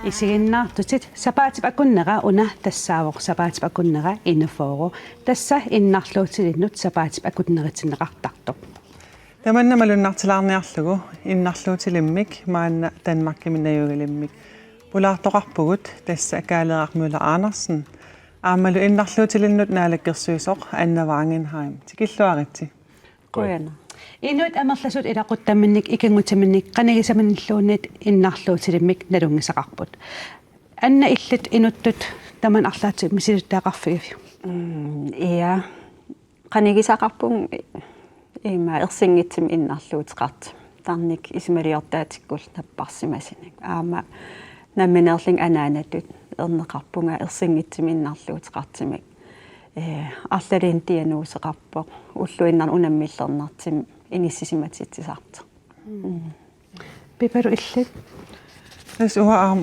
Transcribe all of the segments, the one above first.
Isiginnaartutit sapaatipakkunnera una tassaavoq sapaatipakkunnera innafooro tassa innarluutilinnut sapaatipakkunneritsinneqartartoq. Tamanna malunnartilaarniarlugu innarluutilimmik maanna Danmarkiminnajuugilimmik pulaartoqarpugut tassa kaaleerarmula Andersen aammalu innarluutilinnut naalakkersuisoq Anna Wangenheim tikilluaritsi Koyana. Inuit amerlasut ilaquttamminnik ikangutaminnik qanigisaminilluunit innarluutilimmik nalungisaqarput. Anna illit inuttut taman arlaatsi misiluttaaqarfigiv. Ia qanigisaqarpun ima ersingitsim innarluutiqart. Tarnik ismaliortaatikkul napparsimasinik. Aama namminerling anaanatut erneqarpunga ersingitsim innarluutiqartimik. Allariin tianuuseqarpoq ulluinnar unammillernertim inissisimatiitsisarta. Piparu illit tas uha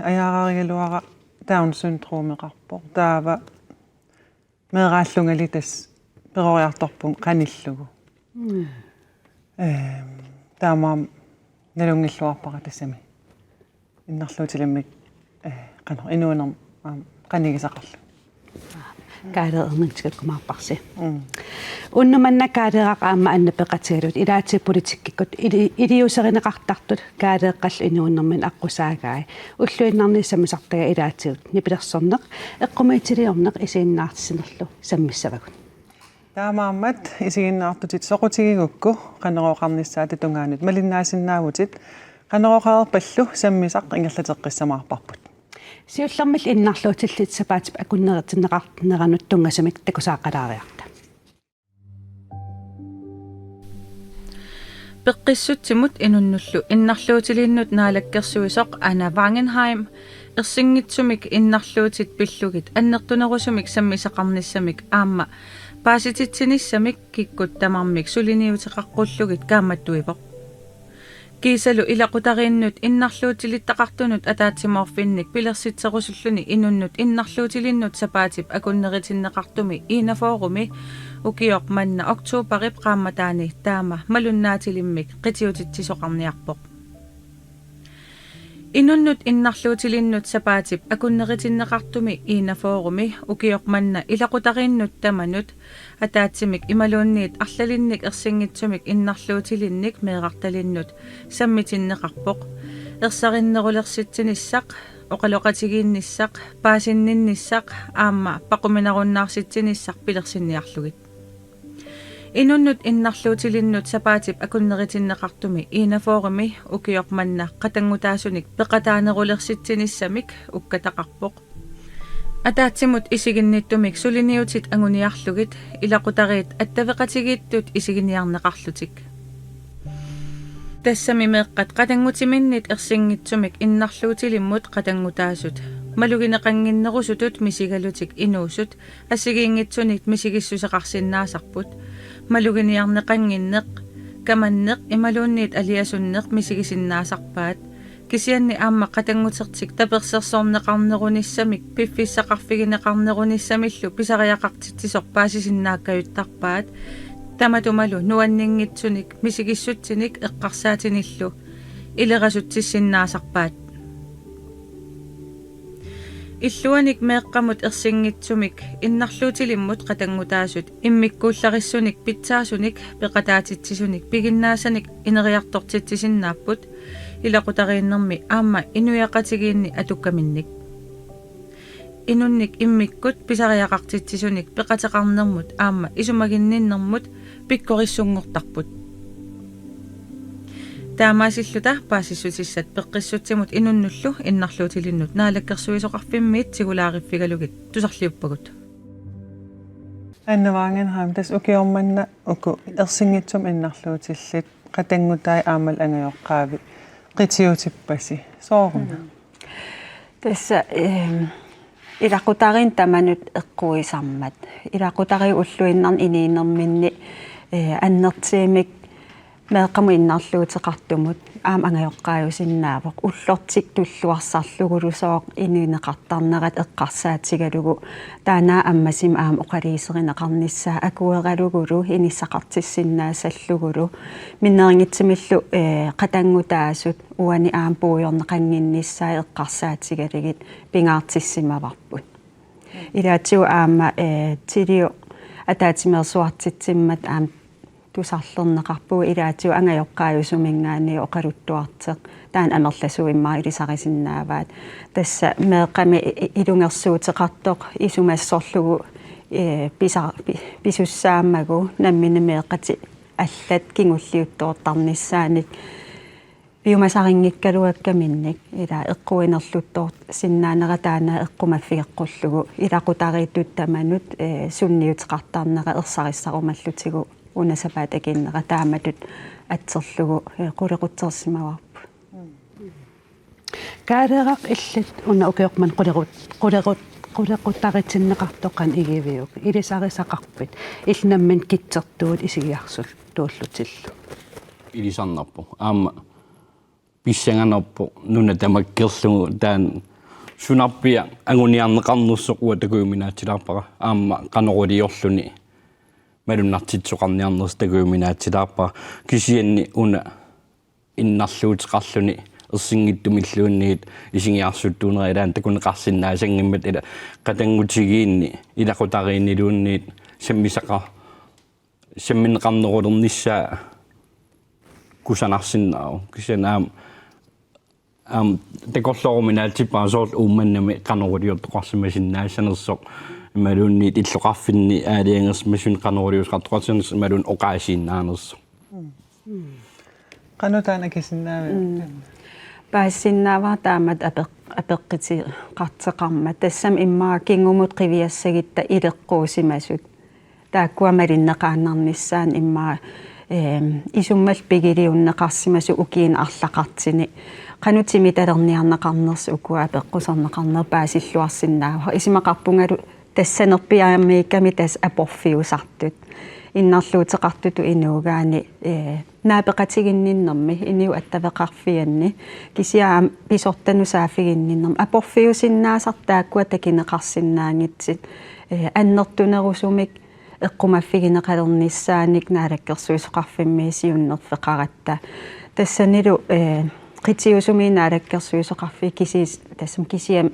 ajaararigaluara Down syndromeqarpoq taava meeraallungali tas peroriartorpun qanillugu taamaam nalungilluarpaqa tassami innarluutilimmik qanor inuunerm qanigisaqarlu kaaleernernitikkumaarparsi. Unnumanna kaaleeraq aamma annapeqatigalut ilaati politikkikkut idiuserineqartartut kaaleeqqall inuunnermin aqusaagai ulluinnarni sammisartaga ilaatigut nipilersorneq eqqumiitiliorneq isiinnaartissinerlu sammissavagut. Taamaammat isiginnaartutit soqutigigukku qaneroqarnissaati tungaanut malinnaasinnaavutit qaneroqaerpallu sammisaq ingerlateqqissamaarparput. Siullermill innarluutillit sapaatip akunneretinneqarneranut tungasamik takusaaqalaariarta. Peqqissutsimut inunnullu innarluutilinnut naalakkersuisoq Anna Wangenheim ersingitsumik innarluutit pillugit annertunerusumik sammisaqarnissamik aamma paasititsinnissamik kikkut tamarmik suliniuteqaqqullugit kaammattuipoq. Kiisalu ilaqutariinnut innarluutilittaqartunut ataatsimorfinnik pilersitserusulluni inunnut innarluutilinnut sapaatip akunneritsinneqartumi iinafoorumi ukioq manna oktuuparip qaammataani taama malunnaatilimmik qitiutitsisoqarniarpoq. Inunnut innarluutilinnut sapaatip akunneritsinneqartumi iinafoorumi ukioq manna ilaqutariinnut tamanut ataatsimik imaluunniit arlalinnik ersingitsumik innarluutilinnik meeqartalinnut sammitinneqarpoq ersarinnерулерситсинissaq oqaloqatigiinnissaq paasinninnissaq aamma paquminarunnaarsitsinissaq pilersinniarlugit. Inunnut innarluutilinnut sapaatip akunneritsinneqartumi iinafoorumi ukioq manna qatangutaasunik peqataanerulersitsinissamik ukkataqarpoq. Ataatsimut isiginnittumik suliniutit anguniarlugit ilaqutariit attaveqatigiittut isiginiarneqarlutik. Tassami meeqqat qatangutiminnit ersingitsumik innarluutilimmut qatangutaasut. Malugineqanginnerusutut misigalutik inuusut assigiingitsunit misigissuseqarsinnaasarput. Maluginiarneqanginneq kamanneq imaluunniit aliasunneq misigisinnaasarpaat. Kisianni aamma qatangutertik tapersersorneqarnerunnissamik piffissaqarfigineqarnerunnissamillu pisariaqartitsisoq paasisinnaakajuttarpaat tamatumalu nuanningitsunik misigissutsinik eqqarsaatinillu ilerasutsissinnaasarpaat. Illuanik meeqqamut ersingitsumik innarluutilimmut qatangutaasut immikkuullarissunik pitsaasunik peqataatitsisunik piginnaasanik ineriartortitsisinnaaput ilaqutariinnermi aamma inuyaqatigiinni atukkaminnik. Inunnik immikkut pisariaqartitsisunik peqateqarnermut aamma isumaginninnermut pikkorissungortarput. Taamaasilluta paasissutissat peqqissutsimut inunnullu innarluutilinnut naalakkersuisoqarfimmiit sigulaariffigalugit tusarliuppagut. Anna Wangenheim tas ukiormanna uku ersingitsum innarluutillit qatangutai aamal angajoqqaavi qitiutippasi sooruna. Tässä ilaqutarin tamanut eqquisarmat ilaqutari ulluinnar iniinnerminni annertiimik meeqamu innarluutiqartumut aam angajoqqaajusиннаавоq ullortik tulluarsarlugulusoq inineqartarnerat eqqarsaatigalugu taanaa ammasim aam oqaliiserineqarnissaa akueqalugulu inissaqartissinnaasallugulu minneringitsimillu qatangutaasut uani aam puujorneqanginnissaa eqqarsaatigaligit pingaartissimavarput ilaatiu aama tilio ataatimersuartitsimmat aam tusarlerneqarpuu ilaatiu angajoqqaajusumингаани oqaluttuarteq taan amerlasuimmaa ilisarisinnaavaat tassa meeqami ilungersuuteqartoq isumassorlugu pisussaammagu nammini meeqati аллат кингуллиуттоортарниссааник пиумасарингиккалуаккаминник ила эққуинерлуттоор синнаанератаана эққумаффигеққуллугу илақутарииттуттаманут сунниутеқартаарнера ерсариссарумаллутигу унасапаатакиннера тааматут атсерлугу қулеқутсерсимаварпу каареерақ иллат уна укеорман qulaquttaritsиннеқартоқан игивиук илисарисақарпит илнаммин китсертуут исигиарсул тууллутиллу илисарнарпу аама писсанганерпу нуна тамаккерлугу таан сунарпиа агуниарнеқарнерсоқуа такууминаатилаарпара аама канорулиорлуни малуннартитсоқарниарнерс такууминаатилаарпара кисианни уна иннарлуутеқарлуни ерсингиттумиллууннигит исигиарсуттуунераилаан такунеқарсиннаасангиммат ила қатангутигиинни илақутарииннилуунниит самминеқарнерулерниссаа кусанарсиннаау кисанаам такорлоруминаатиппаа соорл уумманнами канорулиортоқарсимасиннаасанерсоқ малуунниит иллоқарфинни аалиангерсмасун канорулиусқартоқарсинерс малуун оқаасииннаанерсо qanutaana kisinnaami паассиннааваа таамат апеққити қартеқарма тассам иммаа кингумут қивиассагитта илеққуусимасут тааккуамалиннеқааннарниссаан иммаа исуммал пигилиуннеқарсимасу укиин арлақартини qanutimi талерниарнеқарнерс укуа апеққусарнеқарнер паасиллуарсиннаава исимақарпунгалу тассанерпиааммиикками тас апорфиусартут иннарлуутеқартуту инуугаани наапеқатигинниннэрми иниу аттавеқарфианни кисиаам писортану саафигинниннэрми апорфиусиннаасартааккуа такинеқарсиннаангитсит аннертунерусумик эққумаффигинеқалерниссааник наалаккерсуисоқарфиммиисиуннерфеқаратта тассанилу qitiusumинаалаккерсуисоқарфи кисис тассам кисиам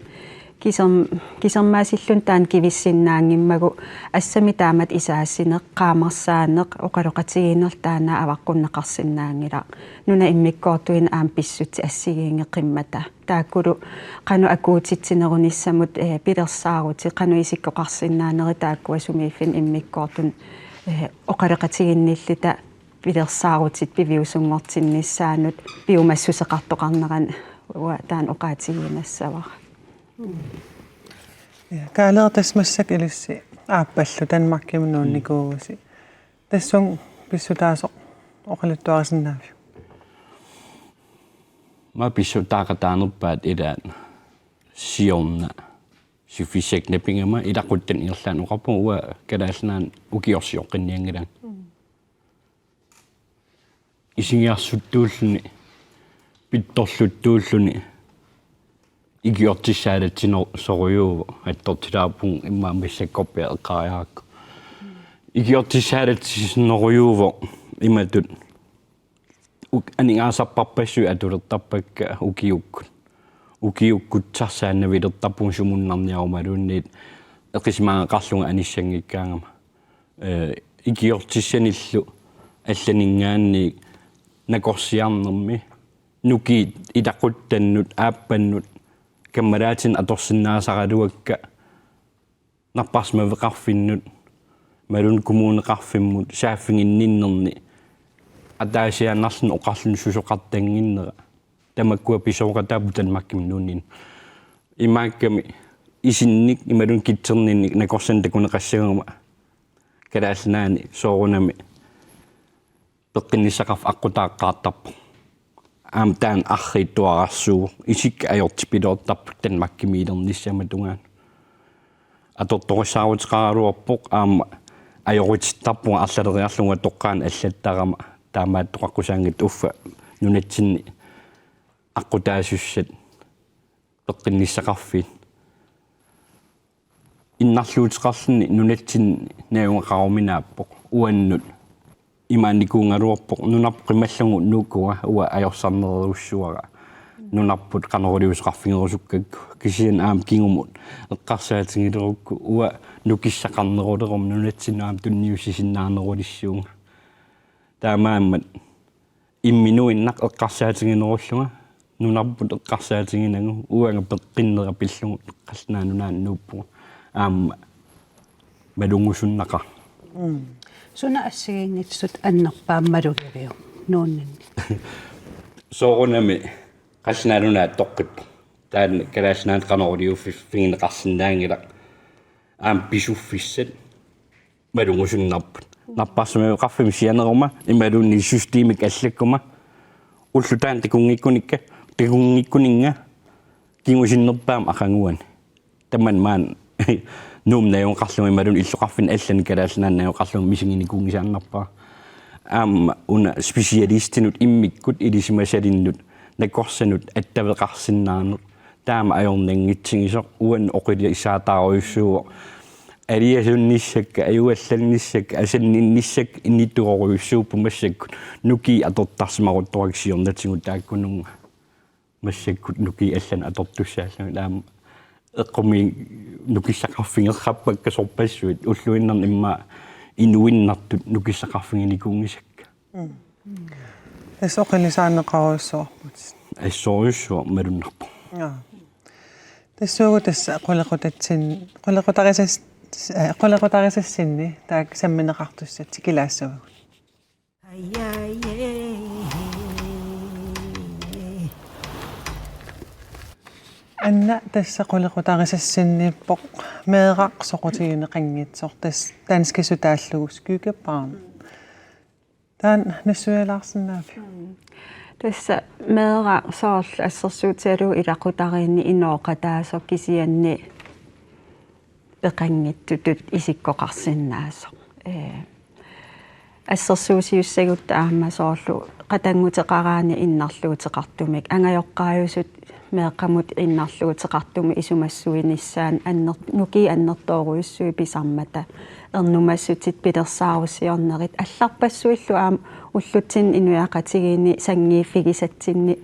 кисермаасиллун таан кивиссиннаангиммагу ассами таамат исаассинеқ qaamarsaaneq oqaloqatigинер таана аваққуннеқарсиннаангила нуна иммиккоортуин аам писсути ассигиингеқиммата тааккулу қану акуутитсинеруниссамут пилерсаарути қану исиккоқарсиннаанери тааккуасумииффин иммиккоортун oqaloqatigинниллита пилерсаарутит пивиусунгортинниссаанут пиумассусеқартоқарнеран уа таан оqaатигинассавара kaaleertasmassak ilissi aappallu Danmarkkimunuunnikууgusi tassun pissutaasoq oqaluttuarisinnaavia ma pissutaaqataanerpaat ilaat siorna sufisseknapingama ilaquttan irlaan oqarpu uа kalaalnaan ukiorsioqqinniangilan isigiarsuttuulluni pittorluttuulluni igiortissaalatino sorujuuvo attortilaapuun immaamissakkorpia eqqaariarakku igiortissaalatsinnorujuuvo imatut aningaasarparpassu atulertarpakka ukiukkutsarsaaнаvilertarpuun sumunnarniarumaluunniit eqisimaaqarlunga anissangikkaangama igiortissanillu алланингааник накорсиарнерми нукиит илақуттаннут ааппаннут каммалаатин аторсиннаасаралуакка нарпарсмавеқарфиннут малун коммунеқарфиммут сааффингинниннерни атаасианнарлун оқарлун сусоқартангиннера тамаккуа писооқатаапу Danmarkkimunuunnin имаакками исинник ималун китсернинник накорсан такунеқассагама калаалнаани соорунами пеққиннисақарф аққутааққаартарпу аам таан арриттуарассуу исик аёртипилоортарпу Danmarkkimunuunnissamатунгаан аторторисааруутеқаралуарпоқ аама аёрутиттарпуга арлалериарлунга тоққаан аллаттарама таамаат тоқаққусаангит уффа нунатсинни аққутаасуссат пеққинниссақарфит иннарлуутеқарлни нунатсин наунгақаруминааппоқ уаннут имааникуунгалуарпоқ нунарп қималлугу нуукуа уа аёрсарнеруссуара нунарпут канеруливусеқарфигерусуккакку кисиан аам кингумут эққарсаатингилерукку уа нукиссақарнерулерум нунатсинаам тунниусисиннаарнерулиссуунга таамааммат имминуиннақ эққарсаатингинеруллунга нунарпут эққарсаатингинагу уанга пеққиннера пиллугу эққалнаанунаан нууппуга аама малунгусуннақа суна ассигингитсут аннерпааммалугивиу нууннанни соорунами қаллнаанунаат тоққиппу таан калааснаан канорулиуффингинеқарсинаангила аам писуффиссат малунгусуннарпут наппарсумаа qaffimi sianeruma imalunni systemik allakuma уллутаан тикунгиккуникка тикунгиккунинга кингусиннерпаам ахангуан таман маан нуумнаиун qарлуми малун иллоқарфин аллани калааснаанаиу qарлуми мисингиникуунгисааннарпаа аама уна специалистинут иммиккут илисимасалиннут накорсанут аттавеқарсиннаанут таама аёрнангитсигисоқ уан оқили исаатааруйуссуу алиасунниссакка аюалланниссакка асаннинниссак иннитуоруйуссууппу массаккут нуки атортарсимаруттораксиорнатсигу тааккунунга массаккут нуки аллана атортуссааллага таама эққуми нукиссақарфингерраппакка сорпассуит уллуиннерни имма инуиннартут нукиссақарфингиникуунгисакка эсоқилисаанеқаруссуарпут ассоруйуссуа малуннарпу тассуугу тасса қулеқутатсин қулеқутарисассинни таак самминеқартуссат тикилаассавагут анна тасса қулеқутарисассинниппоқ меэрақ соқутигинеқангитсор тас данскису тааллугу скюгеппаарна таан нассуялаарсинаафи тасса меэра соорл ассерсуутиалу илақутариинни инооқатаасо кисианни пеқангиттутут исиккоқарсиннаасо ассерсуусиуссагут аама соорлу қатангутеқараани иннарлуутеқартумик ангайоққааюсут меэққамут иннарлуутеқартуми исумассуиниссаан нуки аннертооруйуссуи писармата эрнумассутит пилерсааруссиорнерит алларпассуиллу аама уллутсин инуяқатигини сангииффигисатсинни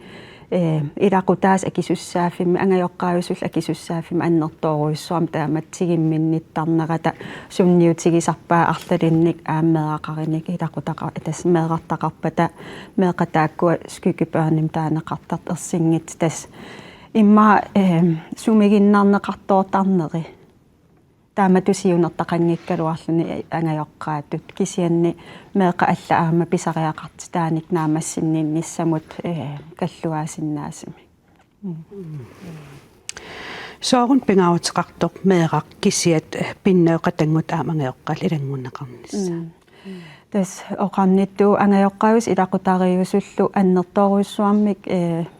илақутаас акисуссаафимми ангайоққааюсул акисуссаафимми аннертооруйуссуам тааматсигимминниттарнерата сунниутигисарпаа арлалинник ааммеэқариник илақутақа тас меэқартақарпата меэқатааккуа скюкипааним таанеқартарт ерсингит тас имма сумигиннарнеқартоортарнери тааматусиунертақангиккалуарлуни ангайоққаатут кисианни меэқа алла аама писариақарти тааник наамассиннинниссамут каллуаасиннаасими соорун пингаавутеқартоқ меэрақ кисиат пиннеоқатангут аамангеоққал илангуннеқарнисса тас оқарниттуу ангайоққавис илақутариусуллу аннертооруйуссуармик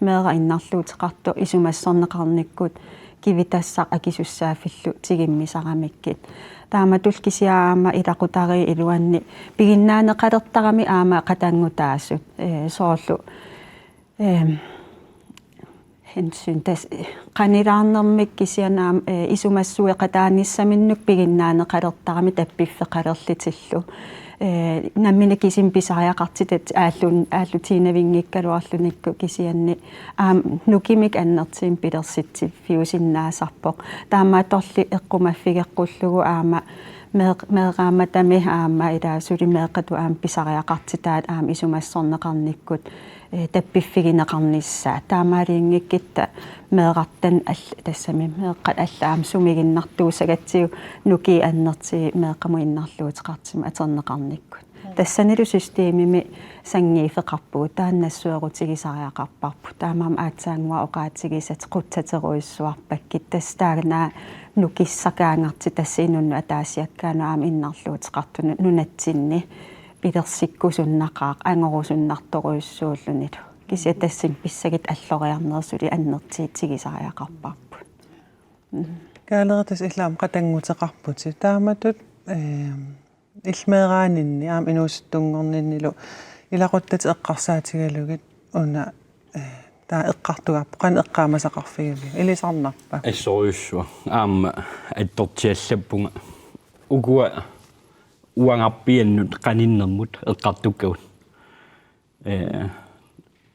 меэра иннарлуутеқарту исумассорнеқарниккут кивитассақ акисуссаафиллу тигиммисарамиккит тааматул кисиаама илақутари илуанни пигиннаанеқалертарами аама қатангутаассут соорлу хенсун тас қанилаарнермик кисианаам исумассуеқатааниссаминнук пигиннаанеқалертарами таппиффеқалерлитиллу наммина кисим писариақартитат ааллутиинавингиккалуарлуникку кисианни нукимик аннертиим пилерситсив фиусиннаасарпоқ таамааторли эққумаффигеққуллугу аама меэрааматами аама илаасули меэқату аама писариақартитаат аама исумассорнеқарниккут таппиффигинеқарниссаа таамаалиингиккитта меэқартан тассами меэққат аллаам сумигиннартуусагатсиу нуки аннерти меэққаму иннарлуутеқартима атернеқарниккут тассанилу системими сангиифеқарпуу тааннассуерутигисариақарпарпу таамаам аатсаангуа оқаатигисат қуттатеруиссуарпаккит тастаагнаа нукиссакаангарти тассиинунну атаасиаккаану аама иннарлуутеқартуну нунатсинни пилерсиккусуннақаақ ангорусуннарторуйуссууллунилу кися тассин писсагит аллориарнерсули аннертиитсигисариақарпарпу каалератас иллаам қатангутеқарпути тааматут илмеераанинни аам инуусуттунгорниннилу илақуттат эққарсаатигалугит уна таа эққартугаарпо қан эққаамасақарфигами илисарнарпа ассориуссуа аама аттортиаллаппунга угуа уангаппианнут каниннэрмут эққартуккавут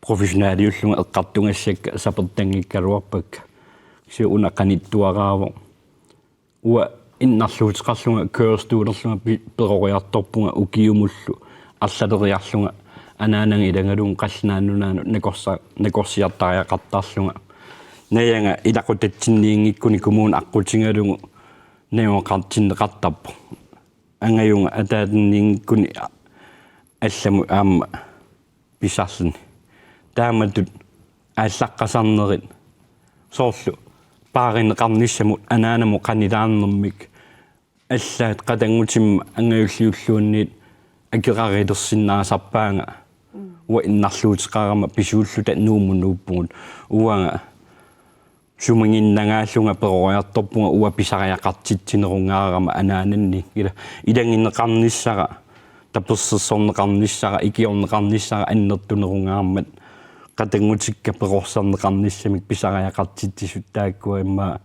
профессионаалиуллунга эққартунгассакка сапертангиккалуарпак си уна каниттуарааво уа иннарлуутеқарлунга кёрстуулерлунга перориарторпунга укиумуллу аллалериарлунга анаанан иlanгалуун қаллааннунаану накорсиартариақартаарлунга наянга илақутатсинниингиккуни коммуун аққутингалугу наёқартиннеқартарпу ангаюнга атаатинниингиккуни алламу аама писарлни тааматут ааллаққасарнерит соорлу пааринеқарниссамут анаанаму қанилаарнэрмик аллаат қатангутимма ангаюллиуллуунниит акерарилерсиннаасарпаанга уа иннарлуутеқарама писууллута нуумунууппугут уанга сумингиннагааллунга перориарторпунга уа писариақартитсинерунгаарама анаананни ила илангиннеқарниссара таперсерсорнеқарниссара икиорнеқарниссара аннертунерунгаармат қатангутикка перорсарнеқарниссамик писариақартитсисут тааккуа имма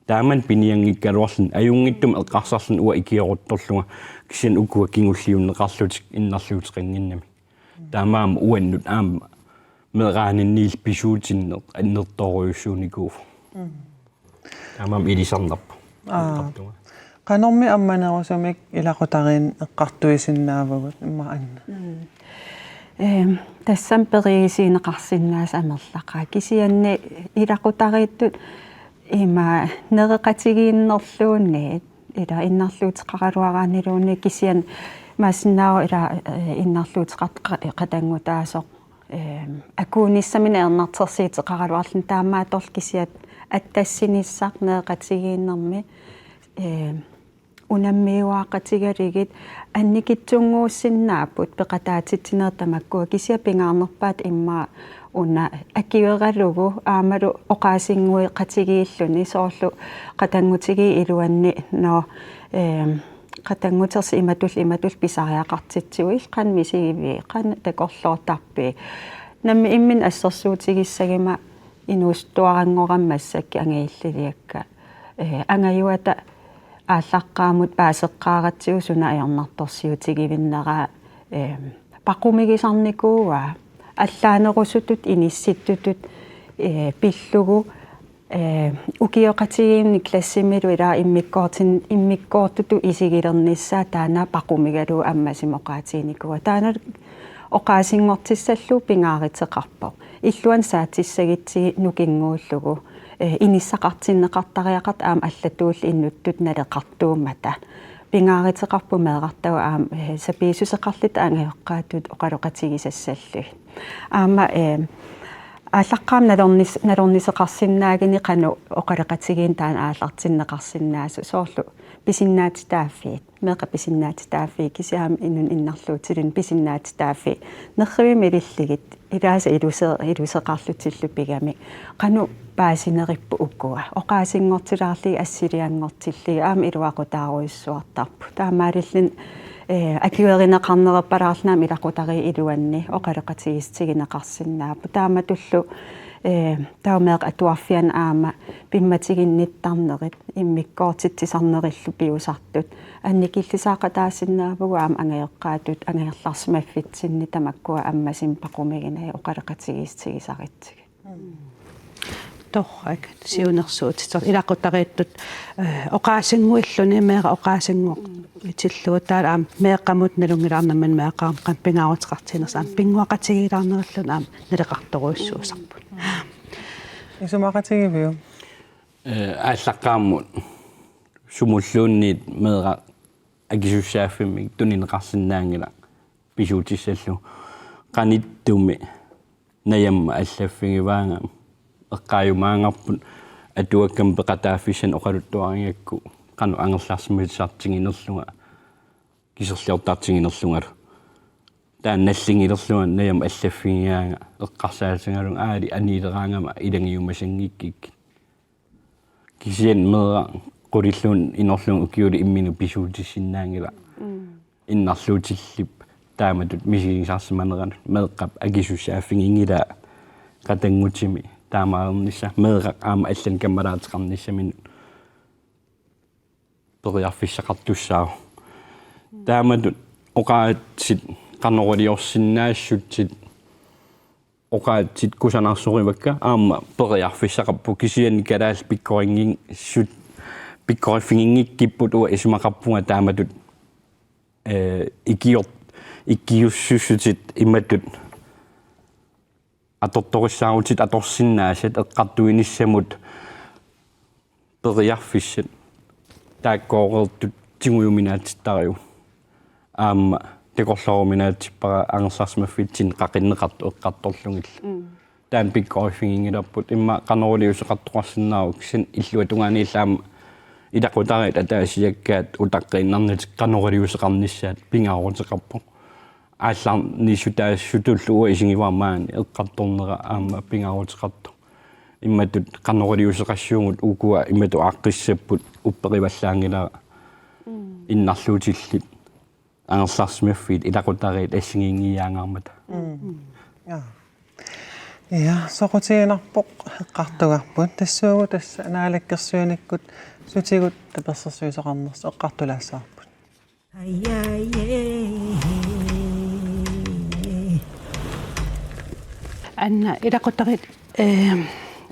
тааман пиниангиккалуарлун аюнгиттум эққарсарлун уа икиорутторлунга кисиан укуа кингуллиуннеқарлутик иннарлуутеқингиннами таамаама уаннут аама мераанинниил писуутиннер аннерторуйуссууникууф таамаама илисарнарпа канорми амманерусумик илақутарин эққартуисиннаавагут имма анна тассам перигисинеқарсиннаас амерлақаа кисианни илақутарииттут има нереқатигииннерлуунниит ила иннарлуутеқаралуараанилуунни кисиан маасиннаава ила иннарлуутеқартақатангутаасоқ акуунissамин эрнартерсиитеқаралуарлун таамааторл кисиат аттассиниссақ неқатигииннерми унаммиуаақатигалигит анникитсунгууссиннааппут пеқатаатитсинертамаккуа кисиа пингаарнерпаат имма уна аккивералугу аамалу оқаасингуи қатигииллуни соорлу қатангутиги илуанни но қатангутерси иматул писариақартитсуи қан мисигиви қан такорлоортарпи намми иммин ассерсуутигиссагима инуустуарангораммассакки ангииллилиакка ангаюата ааллаққаамут паасеққааратсиу суна аярнарторсиутигивиннера пақумигисарникууа аллаанерусутут инисситтутут пиллугу укиоқатигиимни классимилу ила иммиккоортуту исигилерниссаа таана пақумигалу аммасимоқаатиникуа таана оқаасингортиссаллу пингааритеқарпо иллуан саатиссагитсиги нукингууллугу иниссақартиннеқартариақарт аама аллатуулли иннуттут налеқартууммата пингааритеқарпу меэқартау аама сапиисусеқарлит ангеоққаатут оқалоқатигисассаллу аама ааллаққаам налорнисеқарсинаагини қану оқалеқатигиин таан ааллартиннеқарсинаасу соорлу писиннаатитааффиит меэқа писиннаатитааффи кисиаам иннун иннарлуутилун писиннаатитааффи нерривими илиллигит илааса илусеқарлутиллу пигами қану паасинериппу уккуа оқаасингортилаарли ассилиангортилли аама илуақутааруиссуартарпу таамаалиллин акиуеринеқарнереппалаарлнаам илақутари илуанни оқалеқатигистигинеқарсинаапу тааматуллу таумеэқ атуарфиан аама пимматигинниттарнерит иммиккоортитсисарнериллу пиусартут анникиллисаақатаассиннаавгу аама ангеэққаатут ангерларсимаффитсинни тамаккуа аммасим пақумигинаа оқалеқатигистигисаритсиг торрак сиунерсуутитер илақутарииттут оқаасингуиллуни меэра оқаасингуо итиллуутаала аама меэққамут налунгилаарнамман меэққарам қан пингааруутеқартинерсаам пингуақатигилаарнериллун аама налеқарторуиссуусарпут исумақатигивиу ааллаққааммут сумуллуунниит меэра агисуссааффиммик тунинеқарсинаангила писуутиссаллу қаниттуми наямма аллаффигиваанга эққааюмаангарпут атуаккам пеқатааффисан оқалуттуарингакку қану ангерларсимитсартингинерлунга кисерлиортаартингинерлунгалу таан наллингилерлунга наям аллаффигиаанга эққарсаатингалун аали анилераангама илангиумасангиккик кисиан мера qulilluun inorluun ukiuli imminu pisuutissinaangila innarluutillip taamatut misigingsarsimaneranut meeqqap akisussaaffingingila qatangutimi taamaarnissa meeqaq aama allan kammalaateqarnissamin periarfissaqartussaa taamatut oqaatsit qanoraliorsinnaassutsit oqaatsit kusanarsorivakka aama periarfissaqarpu kisiani kalaal pikkoringing sut pikkoriffingingikkipputua isumaqarpunga taamatut ikkiussussutit immatut atortorissaarutit atorsinnaasat eqqartuinissamut periarfissat taakkoorertut tigujuminaatittariu aama teqorloruminaatippara angersarsmaffitsin qaqinneqartu eqqartorlungilla taan pikkoriffingingilerput imma qanoraliuseqartoqarsinnaaruk sen illuatungaaniillaama idaqutarit ataasiakkaat utaqqinarnit qanoraliuseqarnissaat pingaaruteqarpu ааллаарнисутаассутуллуа исигиваамаани эққарторнера аама пингааруутеқарту имматут qanoraliuseqassуугут укуа иммату ааққиссаппут уппериваллаангилаа иннарлуутиллит ангерларсмаффит илақутарит ассигингиаангаармата ja soqutiinarpoq eqqartugarput tassуугу тасса наалаккерсуаниккут сутигут таперсерсуисоқарнерс эqqartulaassаарпут анна илақутарит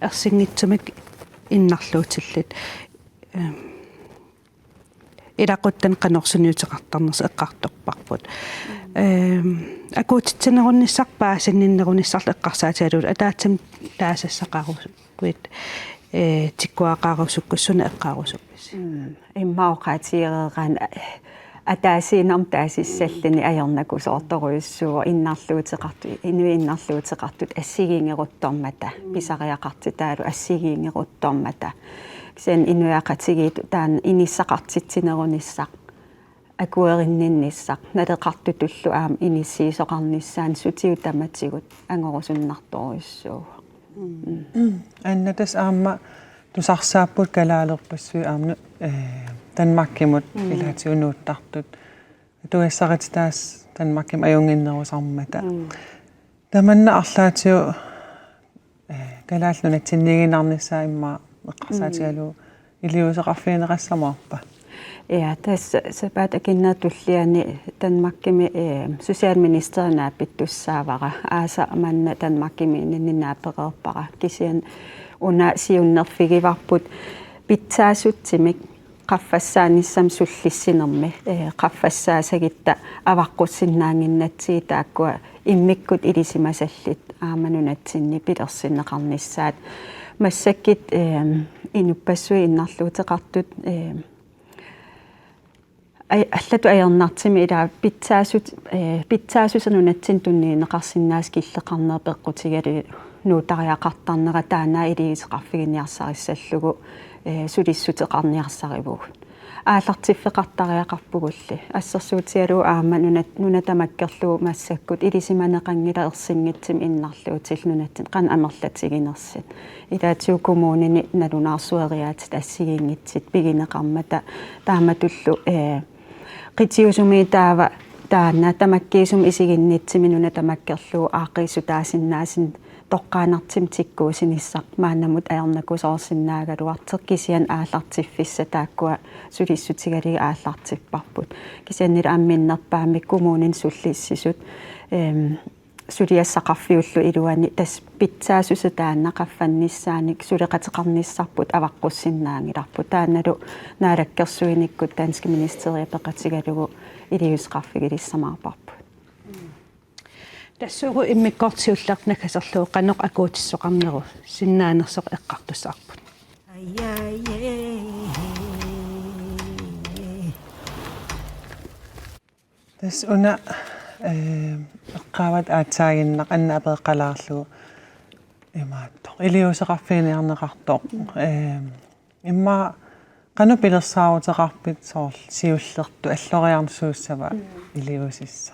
ерсингитсумик иннарлуутиллит илақуттан канорсуниутеқартарнерс эққарторпарпут акуутитсинерунниссарпаа синниннерунниссарла эққарсаатиалуут атаатсам таасассақарусуит тиккуақарусуккуссуна эққарусуппис иммаоқаатиереерaan атаасиинарм таасиссаллани аернакусоорторуйуссуа иннарлуутеқарту инуиннарлуутеқартут ассигиингеруттормата писариақарти таалу ассигиингеруттормата кисен инуяқатигиит таан иниссақартитсинерунissaq акуеринниннissaq налеқартутуллу аам иниссиисоқарниссаан сутиутаматигут ангорусуннарторуйуссуу аннатас аама тусарсааппут калаалерпассуи аамну Danmarkimut илаатиунууттартут туассаритаас Danmarkim аюнгиннерусармата таманна арлаатиу калааллунатсиннигинарниссаа имма эққарсаатигалу илиусеқарфиинеқассамаарпа ja tässä sepäät akinna tulliani Danmarkimi sosiaalministeriöna pittussaavara aasa manna Danmarkimin ninnaappereerpara kisien una siunnerfigivarput pitsaasutsimik qaffassaanissam sullissinermi qaffassaasagitта avaqqussinnaanginnatsiitaakkua immikkut ilisimasallit aamanunatsinni pilersinneqarnissaat massakkit inuppasui innarluuteqartut allatu ajarnartimi ila pitsaasusanunatsin tunniineqarsinnaas killeqarnerpeqqutigali nuutariaqartarnera taanaa iligiseqarfiginiarsarissallugu sulissuteqarniarsarivugut aallartiffeqartariaqarpugulli ассерсуутиалу аама нунатамаккерлуу массаккут илисиманеқангила ерсингитсим иннарлуутил нунаттин қан амерлатигинерсит илаатиу коммунини налунаарсуериаатит ассигингитсит пигинеқармата тааматуллу qitiusumi taava taanna tamakkiisum isigиннитсими нунатамаккерлуу ааққиссутаасиннааsin тоққаанартим тиккуусинissaq мааннамут аернакусоорсиннаагалуартеқ кисиан ааллартиффисса тааккуа сулиссутигалиги ааллартиппарпут кисианнила амминнерпаами коммунин суллиссисут сулиассақарфиуллу илуани тас питсаасуса таанна qaffannissaanik сулеқатеқарниссарпут аваққуссиннаангиларпут таанналу наалаккерсуиниккут Danske Ministerie пеқатигалугу илиусеқарфигилиссамаарпарпут тассуугу иммиккортиулларнакасерлуу канеқ акуутиссоқарнеру синнаанерсоқ эққартуссаарпут тас уна эққават аатсаагиннақ анна апеққалаарлугу имааттоқ илиусеқарфиниарнеқартоқ имма кану пилерсаарутеқарпит соорл сиуллерту аллориарнсууссава илиусисса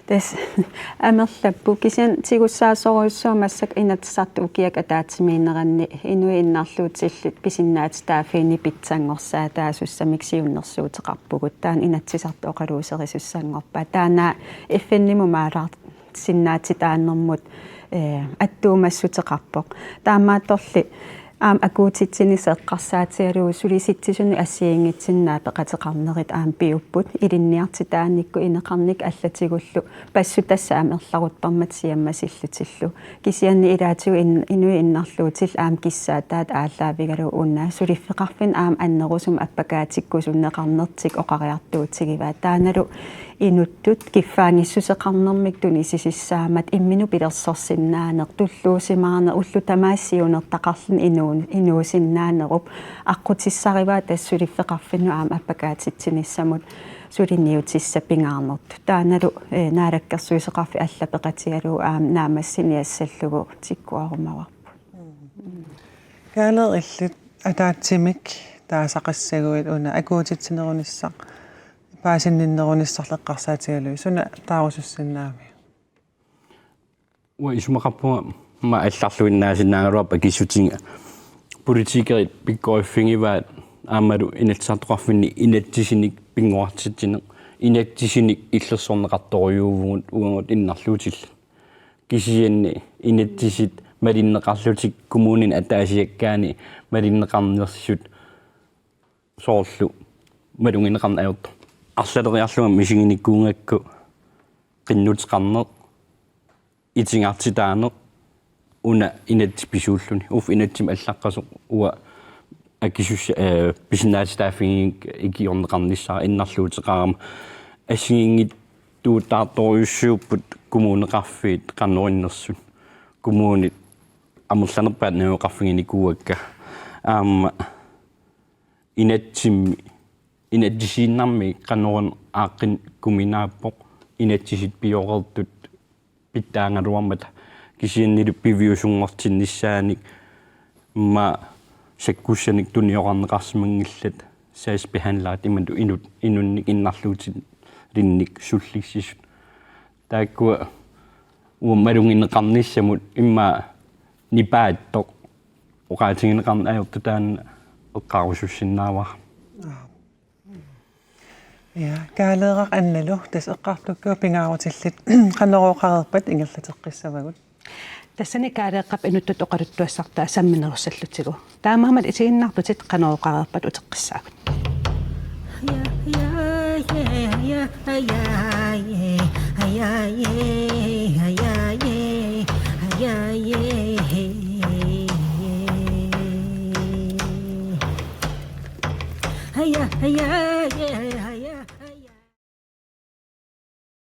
Tässä amerlappu kisian tigussaasoruissuumassak inatsartu ukiak ataatimiinneranni inuinnarluutillut pisinnaat taafiini pitsangorsaa taasussamiksiunnersuuteqarpugut taan inatsisartu oqaluuserisussaangorpaa taana effennimu maalaart sinnaatitaannermut attuumassutеқарпоқ таамаатторли акуутитсини сеққарсаатиалуу сулиситсисуни ассиингитсиннаа пеқатеқарнерит пиуппут илинниартитааникку инеқарник аллатигуллу пассутасса амерларутпармат сиаммасиллутиллу кисианни илаатигу инуи иннарлуутил киссаатаат ааллаавигалу уннаа сулиффеқарфин аннерусум аппакаатиккусуннеқарнертик оқариартуутигиваа тааналу инуттут киффааниссусеқарнэрмик тунисисиссаамат иммину пилерсорсиннаанеқ туллуусимаарне уллу тамаассиунертақарлин инуусиннаанеруп аққутиссариваа тассулиффеқарфину аппакаатитсиниссамут сулинниутисса пингаарнерту тааналу наалаккерсуисеқарфи аллапеқатигалу наамассиниассаллугу тиккуарумаварпу каалер иллит атаатсимик таасақассагуит уна акуутитсинерунissaaq паасинниннерунissaarleqqarsaatiгалу суна таарусуссиннаами уа исумақарпуга ма алларлуиннаасиннаагалуарпа киссутинга политикерит пиккоиффингиваат аамалу инатсаартоқарфинни инаттисиник пингуартитсинеқ инаттисиник иллерсорнеқарторюувгут угангут иннарлуутилла кисианни инаттисит малиннеқарлутик коммунин атаасиаккаани малиннеқарнерсут соорлу малунгинеқарна аёрто арлалериарлуга мисигиниккуунгакку qinnuteqarneq итингартитааneq уна инаттиписууллуни уф инаттим аллаққасоқ уа акисусса писинаатитааффигик икиорнеқарниссаа иннарлуутеқарама ассигингит туутаарторюссууппут коммунеқарфиит қаннориннерсут коммунит амерланерпаат науеқарфигиникууакка инаттимми инаттисииннарми qannoran ааққин куминааппоқ инаттисит пиорертут питтаангалуармата кисианнилу пивиусунгортиннссааник ма саккуссаник туниоқарнеқарсимангиллат саасбиханлаат иманду инунник иннарлуутит линник суллиссисут тааккуа ууммалунгинеқарниссамут имма нипааттоқ оқаатингинеқарна аёртутаана эққарусуссиннаава ja kaaleeqaq annalu tas eqqartukku pingaarutилlit qanneruoqareerpat ingерлатеққиссавагут тассани каалеэққап инуттут оқалуттуассартаа самминерусаллутигу таамаамат исигиннартутит qanneruoqareerpat утеққиссаагут yeah